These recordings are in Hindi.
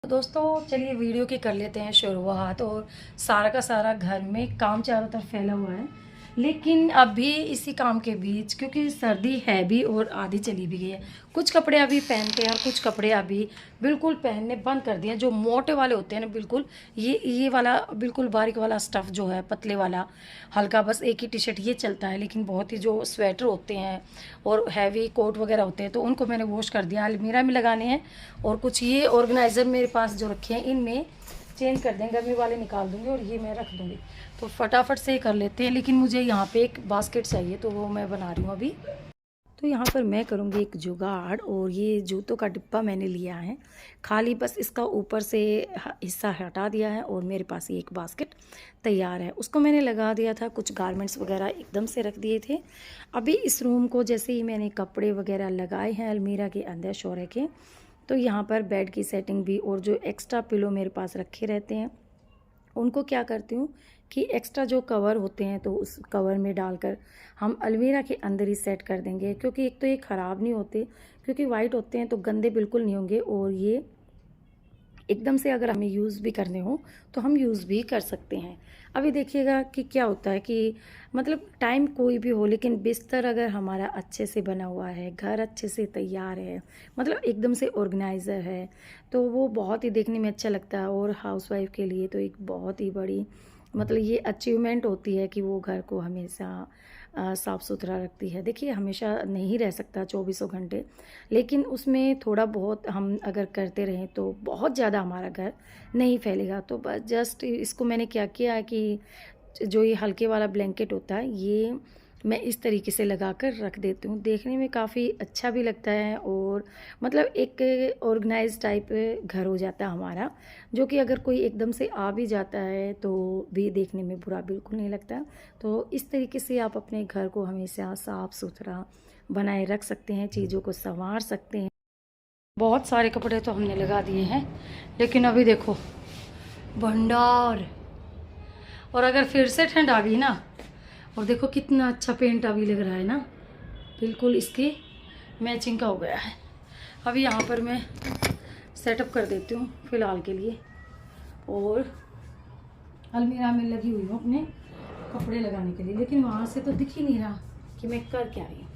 दोस्तों चलिए वीडियो की कर लेते हैं शुरुआत। और सारा का सारा घर में काम चारों तरफ फैला हुआ है, लेकिन अभी इसी काम के बीच क्योंकि सर्दी है भी और आधी चली भी गई है, कुछ कपड़े अभी पहनते हैं और कुछ कपड़े अभी बिल्कुल पहनने बंद कर दिए हैं। जो मोटे वाले होते हैं ना, बिल्कुल ये वाला बिल्कुल बारीक वाला स्टफ़ जो है, पतले वाला हल्का, बस एक ही टी शर्ट ये चलता है। लेकिन बहुत ही जो स्वेटर होते हैं और हैवी कोट वगैरह होते हैं तो उनको मैंने वॉश कर दिया, अलमीरा में लगाने हैं। और कुछ ये ऑर्गेनाइज़र मेरे पास जो रखे हैं इनमें चेंज कर देंगे, गर्मी वाले निकाल दूंगी और ये मैं रख दूंगी। तो फटाफट से ही कर लेते हैं। लेकिन मुझे यहाँ पे एक बास्केट चाहिए तो वो मैं बना रही हूँ अभी। तो यहाँ पर मैं करूँगी एक जुगाड़, और ये जूतों का डिब्बा मैंने लिया है खाली, बस इसका ऊपर से हिस्सा हटा दिया है और मेरे पास ये एक बास्केट तैयार है। उसको मैंने लगा दिया था, कुछ गारमेंट्स वगैरह एकदम से रख दिए थे। अभी इस रूम को जैसे ही मैंने कपड़े वगैरह लगाए हैं अलमीरा के अंदर शोरे के, तो यहाँ पर बेड की सेटिंग भी और जो एक्स्ट्रा पिलो मेरे पास रखे रहते हैं उनको क्या करती हूँ कि एक्स्ट्रा जो कवर होते हैं तो उस कवर में डालकर हम अलमीरा के अंदर ही सेट कर देंगे। क्योंकि एक तो ये ख़राब नहीं होते, क्योंकि वाइट होते हैं तो गंदे बिल्कुल नहीं होंगे, और ये एकदम से अगर हमें यूज़ भी करने हो तो हम यूज़ भी कर सकते हैं। अभी देखिएगा कि क्या होता है कि मतलब टाइम कोई भी हो, लेकिन बिस्तर अगर हमारा अच्छे से बना हुआ है, घर अच्छे से तैयार है, मतलब एकदम से ऑर्गेनाइज़र है, तो वो बहुत ही देखने में अच्छा लगता है। और हाउसवाइफ के लिए तो एक बहुत ही बड़ी मतलब ये अचीवमेंट होती है कि वो घर को हमेशा साफ़ सुथरा रखती है। देखिए हमेशा नहीं रह सकता 24 घंटे, लेकिन उसमें थोड़ा बहुत हम अगर करते रहें तो बहुत ज़्यादा हमारा घर नहीं फैलेगा। तो बस जस्ट इसको मैंने क्या किया है कि जो ये हल्के वाला ब्लैंकेट होता है ये मैं इस तरीके से लगा कर रख देती हूँ। देखने में काफ़ी अच्छा भी लगता है और मतलब एक ऑर्गेनाइज टाइप घर हो जाता है हमारा, जो कि अगर कोई एकदम से आ भी जाता है तो भी देखने में बुरा बिल्कुल नहीं लगता। तो इस तरीके से आप अपने घर को हमेशा साफ़ सुथरा बनाए रख सकते हैं, चीज़ों को संवार सकते हैं। बहुत सारे कपड़े तो हमने लगा दिए हैं, लेकिन अभी देखो भंडार। और अगर फिर से ठंड आ गई ना, और देखो कितना अच्छा पेंट अभी लग रहा है ना, बिल्कुल इसके मैचिंग का हो गया है। अभी यहाँ पर मैं सेटअप कर देती हूँ फ़िलहाल के लिए, और अलमीरा में लगी हुई हूँ अपने कपड़े लगाने के लिए, लेकिन वहाँ से तो दिख ही नहीं रहा कि मैं कर क्या रही हूँ।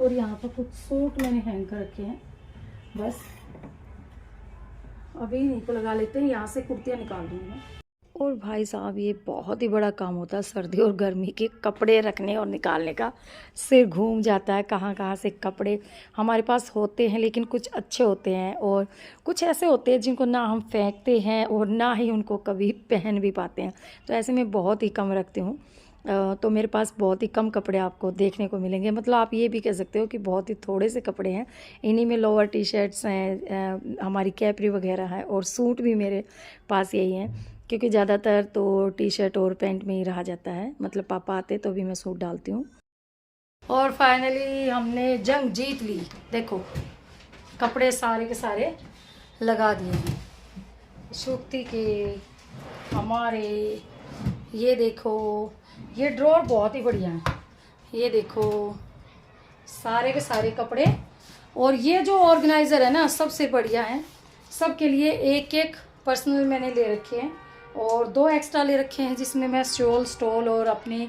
और यहाँ पर कुछ सूट मैंने हैंग कर रखे हैं, बस अभी इन्हीं को लगा लेते हैं। यहाँ से कुर्तियाँ निकाल दूँगी मैं। और भाई साहब ये बहुत ही बड़ा काम होता है सर्दी और गर्मी के कपड़े रखने और निकालने का। सिर घूम जाता है कहाँ कहाँ से कपड़े हमारे पास होते हैं, लेकिन कुछ अच्छे होते हैं और कुछ ऐसे होते हैं जिनको ना हम फेंकते हैं और ना ही उनको कभी पहन भी पाते हैं। तो ऐसे में बहुत ही कम रखती हूँ। तो मेरे पास बहुत ही कम कपड़े आपको देखने को मिलेंगे, मतलब आप ये भी कह सकते हो कि बहुत ही थोड़े से कपड़े हैं। इन्हीं में लोअर टी शर्ट्स हैं, हमारी कैपरी वगैरह है, और सूट भी मेरे पास यही हैं, क्योंकि ज़्यादातर तो टी शर्ट और पैंट में ही रहा जाता है। मतलब पापा आते तो भी मैं सूट डालती हूँ। और फाइनली हमने जंग जीत ली। देखो कपड़े सारे के सारे लगा दिए हैं, सूती के हमारे। ये देखो ये ड्रॉर बहुत ही बढ़िया है, ये देखो सारे के सारे कपड़े। और ये जो ऑर्गेनाइज़र है ना सबसे बढ़िया है, सबके लिए एक एक पर्सनल मैंने ले रखे हैं, और 2 एक्स्ट्रा ले रखे हैं जिसमें मैं शॉल स्टॉल और अपनी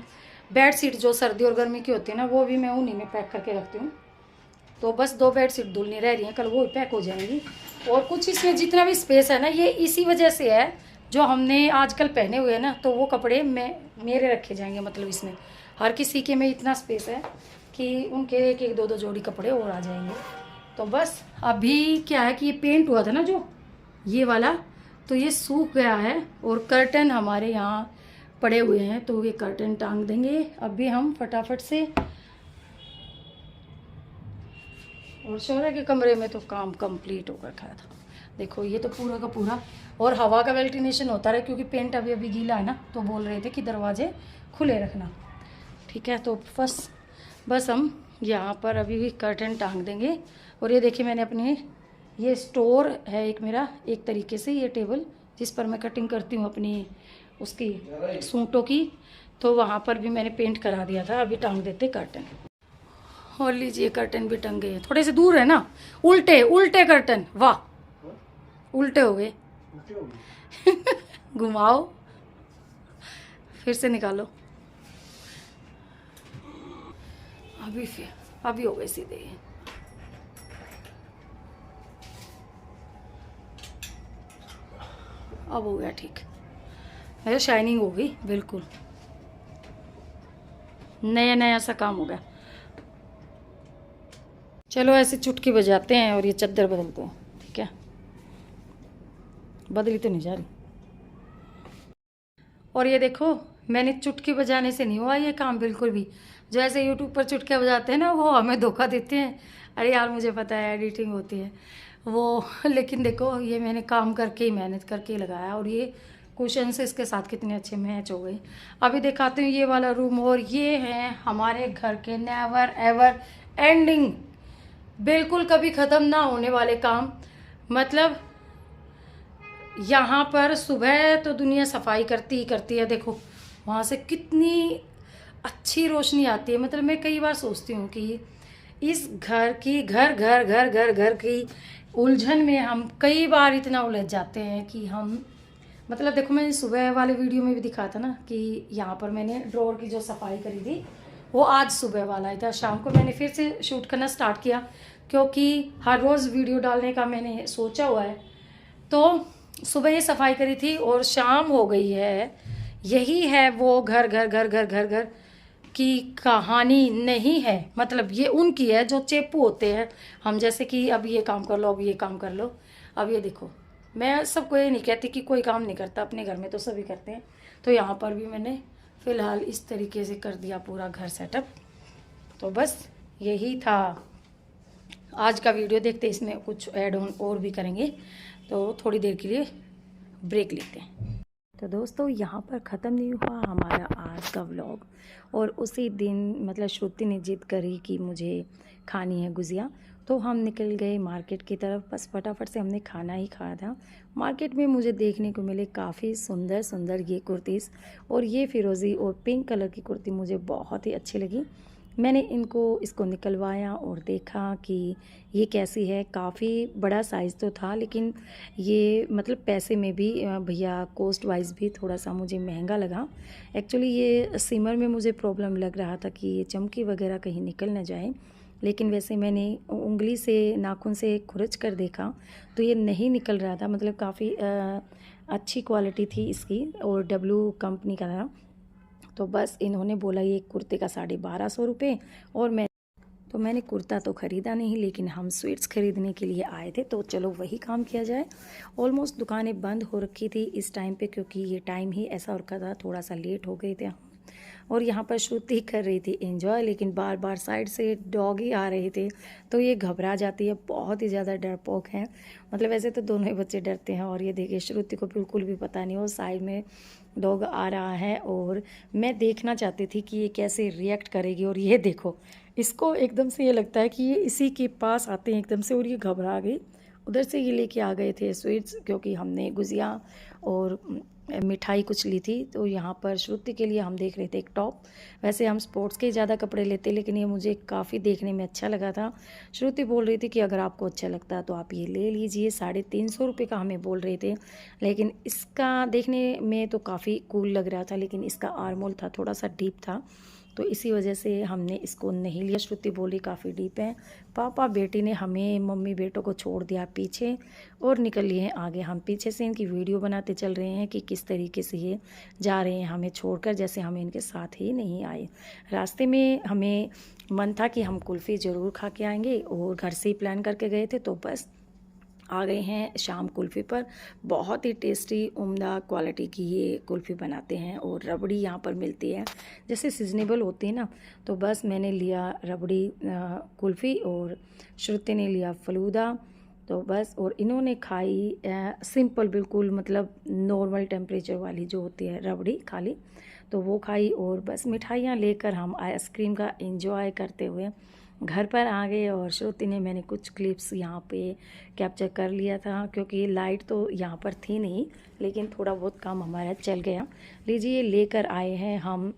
बेड शीट जो सर्दी और गर्मी की होती है ना वो भी मैं उन्हीं में पैक करके रखती हूँ। तो बस 2 बेड शीट धुलनी रह रही हैं, कल वो भी पैक हो जाएंगी। और कुछ इसमें जितना भी स्पेस है ना ये इसी वजह से है, जो हमने आजकल पहने हुए हैं ना तो वो कपड़े मेरे रखे जाएंगे। मतलब इसमें हर किसी के में इतना स्पेस है कि उनके एक एक 2 जोड़ी कपड़े और आ जाएंगे। तो बस अभी क्या है कि ये पेंट हुआ था ना जो ये वाला, तो ये सूख गया है और कर्टन हमारे यहाँ पड़े हुए हैं, तो ये कर्टन टांग देंगे अभी हम फटाफट से। और शौर्य के कमरे में तो काम कंप्लीट हो रखा था। देखो ये तो पूरा का पूरा, और हवा का वेंटिलेशन होता रहा क्योंकि पेंट अभी अभी गीला है ना, तो बोल रहे थे कि दरवाजे खुले रखना। ठीक है, तो बस हम यहाँ पर अभी भी कर्टन टांग देंगे। और ये देखिए मैंने अपने ये स्टोर है एक मेरा, एक तरीके से ये टेबल जिस पर मैं कटिंग करती हूँ अपनी उसकी सूटों की, तो वहाँ पर भी मैंने पेंट करा दिया था। अभी टांग देते कर्टन। और लीजिए कर्टन भी टंग गए, थोड़े से दूर है ना, उल्टे उल्टे कर्टन, वाह उल्टे हो गए। उल्टे हो गई। घुमाओ, फिर से निकालो। अभी हो गए सीधे। अब हो गया ठीक। अरे शाइनिंग हो गई बिल्कुल, नया नया सा काम हो गया। चलो ऐसे चुटकी बजाते हैं और ये चादर बदलते हैं, ठीक है। बदली तो नहीं जा रही। और ये देखो, मैंने चुटकी बजाने से नहीं हुआ ये काम बिल्कुल भी। जो ऐसे यूट्यूब पर चुटकियाँ बजाते हैं ना, वो हमें धोखा देते हैं। अरे यार मुझे पता है एडिटिंग होती है वो लेकिन देखो ये मैंने काम करके ही, मेहनत करके ही लगाया। और ये कुशन से इसके साथ कितने अच्छे मैच हो गए। अभी दिखाती हूँ ये वाला रूम। और ये है हमारे घर के नेवर एवर एंडिंग, बिल्कुल कभी ख़त्म ना होने वाले काम। मतलब यहाँ पर सुबह तो दुनिया सफाई करती ही करती है। देखो वहाँ से कितनी अच्छी रोशनी आती है। मतलब मैं कई बार सोचती हूँ कि इस घर की घर की उलझन में हम कई बार इतना उलझ जाते हैं कि हम, मतलब देखो मैंने सुबह वाले वीडियो में भी दिखा था ना कि यहाँ पर मैंने ड्रॉर की जो सफाई करी थी वो आज सुबह वाला ही था। शाम को मैंने फिर से शूट करना स्टार्ट किया क्योंकि हर रोज़ वीडियो डालने का मैंने सोचा हुआ है। तो सुबह ये सफाई करी थी और शाम हो गई है। यही है वो घर घर घर घर घर घर की कहानी नहीं है। मतलब ये उनकी है जो चेपू होते हैं हम जैसे कि अब ये काम कर लो, अब ये काम कर लो। अब ये देखो, मैं सबको ये नहीं कहती कि कोई काम नहीं करता, अपने घर में तो सभी करते हैं। तो यहाँ पर भी मैंने फ़िलहाल इस तरीके से कर दिया पूरा घर सेटअप। तो बस यही था आज का वीडियो। देखते इसमें कुछ ऐड ऑन और भी करेंगे, तो थोड़ी देर के लिए ब्रेक लेते हैं। तो दोस्तों यहाँ पर ख़त्म नहीं हुआ हमारा आज का व्लॉग। और उसी दिन मतलब श्रुति ने जिद करी कि मुझे खानी है गुजिया, तो हम निकल गए मार्केट की तरफ। बस फटाफट से हमने खाना ही खाया था। मार्केट में मुझे देखने को मिले काफ़ी सुंदर सुंदर ये कुर्तीज़, और ये फिरोज़ी और पिंक कलर की कुर्ती मुझे बहुत ही अच्छी लगी। मैंने इसको निकलवाया और देखा कि ये कैसी है। काफ़ी बड़ा साइज़ तो था, लेकिन ये मतलब पैसे में भी भैया कॉस्ट वाइज भी थोड़ा सा मुझे महंगा लगा। एक्चुअली ये सिमर में मुझे प्रॉब्लम लग रहा था कि ये चमकी वगैरह कहीं निकल ना जाए, लेकिन वैसे मैंने उंगली से नाखून से खुरच कर देखा तो ये नहीं निकल रहा था। मतलब काफ़ी अच्छी क्वालिटी थी इसकी और डब्ल्यू कंपनी का था। तो बस इन्होंने बोला ये कुर्ते का 1250 रुपये। और मैंने कुर्ता तो ख़रीदा नहीं, लेकिन हम स्वीट्स ख़रीदने के लिए आए थे, तो चलो वही काम किया जाए। ऑलमोस्ट दुकानें बंद हो रखी थी इस टाइम पे, क्योंकि ये टाइम ही ऐसा रखा था, थोड़ा सा लेट हो गए थे हम। और यहाँ पर श्रुति कर रही थी एंजॉय, लेकिन बार बार साइड से डॉग ही आ रहे थे तो ये घबरा जाती है। बहुत ही ज़्यादा डरपोक है। मतलब वैसे तो दोनों ही बच्चे डरते हैं। और ये देखिए श्रुति को बिल्कुल भी पता नहीं, वो साइड में डॉग आ रहा है और मैं देखना चाहती थी कि ये कैसे रिएक्ट करेगी। और ये देखो, इसको एकदम से ये लगता है कि ये इसी के पास आते हैं एकदम से, और ये घबरा गई। उधर से ये लेके आ गए थे स्वीट्स, क्योंकि हमने गुजिया और मिठाई कुछ ली थी। तो यहाँ पर श्रुति के लिए हम देख रहे थे एक टॉप। वैसे हम स्पोर्ट्स के ज़्यादा कपड़े लेते, लेकिन ये मुझे काफ़ी देखने में अच्छा लगा था। श्रुति बोल रही थी कि अगर आपको अच्छा लगता है तो आप ये ले लीजिए। 350 रुपये का हमें बोल रहे थे, लेकिन इसका देखने में तो काफ़ी कूल लग रहा था, लेकिन इसका आर्मोल था थोड़ा सा डीप था, तो इसी वजह से हमने इसको नहीं लिया। श्रुति बोली काफ़ी डीप है। पापा बेटी ने हमें मम्मी बेटों को छोड़ दिया पीछे और निकल लिए हैं आगे। हम पीछे से इनकी वीडियो बनाते चल रहे हैं कि किस तरीके से ये जा रहे हैं हमें छोड़कर, जैसे हम इनके साथ ही नहीं आए। रास्ते में हमें मन था कि हम कुल्फ़ी ज़रूर खा के आएंगे, और घर से ही प्लान करके गए थे। तो बस आ गए हैं शाम कुल्फ़ी पर। बहुत ही टेस्टी उम्दा क्वालिटी की ये कुल्फ़ी बनाते हैं, और रबड़ी यहाँ पर मिलती है जैसे सीजनेबल होती है ना। तो बस मैंने लिया रबड़ी कुल्फ़ी और श्रुति ने लिया फ़लूदा। तो बस, और इन्होंने खाई सिंपल बिल्कुल, मतलब नॉर्मल टेम्परेचर वाली जो होती है रबड़ी खाली, तो वो खाई। और बस मिठाइयाँ लेकर हम आइसक्रीम का एंजॉय करते हुए घर पर आ गए। और श्रुति ने मैंने कुछ क्लिप्स यहाँ पे कैप्चर कर लिया था, क्योंकि लाइट तो यहाँ पर थी नहीं, लेकिन थोड़ा बहुत काम हमारा चल गया। लीजिए लेकर आए हैं हम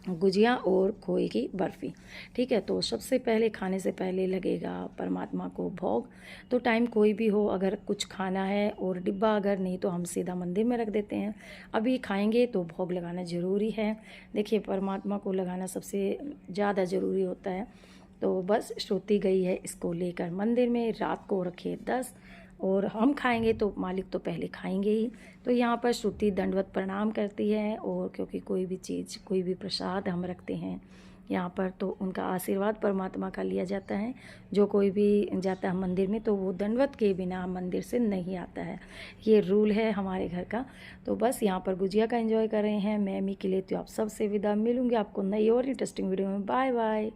गुजिया और खोए की बर्फ़ी। ठीक है, तो सबसे पहले खाने से पहले लगेगा परमात्मा को भोग। तो टाइम कोई भी हो, अगर कुछ खाना है और डिब्बा अगर नहीं तो हम सीधा मंदिर में रख देते हैं। अभी खाएंगे तो भोग लगाना ज़रूरी है। देखिए, परमात्मा को लगाना सबसे ज़्यादा ज़रूरी होता है। तो बस श्रुति गई है इसको लेकर मंदिर में, रात को रखे 10, और हम खाएंगे तो मालिक तो पहले खाएंगे ही। तो यहाँ पर श्रुति दंडवत प्रणाम करती है, और क्योंकि कोई भी चीज़, कोई भी प्रसाद हम रखते हैं यहाँ पर तो उनका आशीर्वाद परमात्मा का लिया जाता है। जो कोई भी जाता है मंदिर में तो वो दंडवत के बिना मंदिर से नहीं आता है, ये रूल है हमारे घर का। तो बस यहाँ पर गुजिया का एंजॉय कर रहे हैं। मैं मी के लिए तो आप सबसे विदा, मिलूँगी आपको नई और इंटरेस्टिंग वीडियो में। Bye bye.